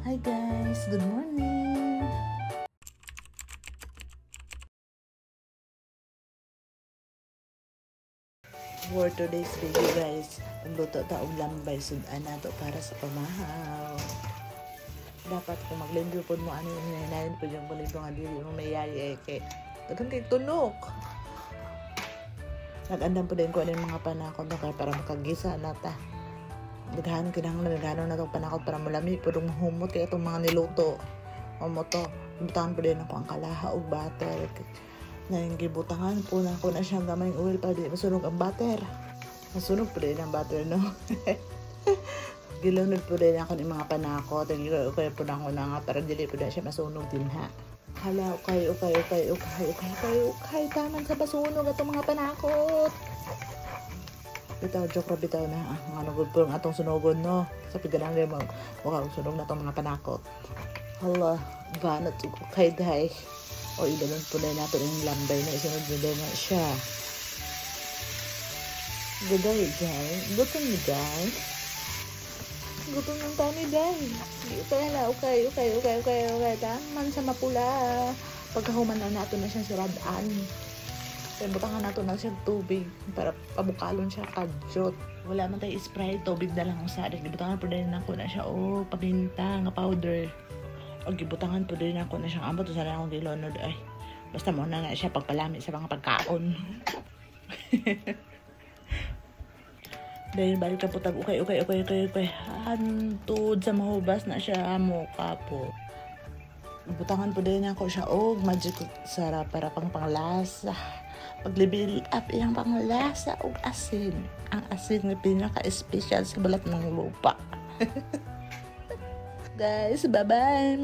Hi guys, good morning! For today's video guys, magluto taong lambay sudan na to para sa pamahaw. Dapat kung maglimpyo po mo ano yung hinahin po yung kulipo nga dili yung mayayay kay dagang kay tunok. Nag-andam po din ko ano yung mga panakot na kaya para makagisa na ta. Naghahanap na itong panakot para malami po itong humot kaya itong mga niluto. Humot to. Butangan po din ako ang kalaha o butter. Na yung gibutangan po na ako na siyang gamay oil para di masunog ang butter. Masunog po din ang butter, no? Gilunod po din ako ng mga panakot. Kaya po na ako na nga para dili po na siya masunog din ha. Hala, okay. Taman sa basunog itong mga panakot. Bitaw, joke ra bitaw na. Ano gud po ang atong sunogon, no? Sa pigalang rin mukhang sunog na itong mga panakot. Hala, banat okay dahi. O ilalon po na natin yung lambay na isunod na siya. Guday, guys. Gutom ni guys. Gutom ng tao ni guys. Okay. Taman sa mapula. Pagkahuman na natin na siya siradaan. Kaya butangan natin na siya tubig para pabukalon siya kadyot. Wala man tayo spray, tubig na lang ang sadik. Butangan po din ako na siya, paminta, nga powder. O gibutangan po din ako na siyang ambot. Sana akong gilonod ay. Basta mo na siya pagpalami sa mga pagkaon. Dahil balik ka po tag okay. Hantud sa mahubas na siya mukha po. Butangan po din ako siya magic sarap para panglasa. Pag-level up iyang panglasa o asin. Ang asin na pinaka-special sa balat ng lupa. Guys, bye-bye!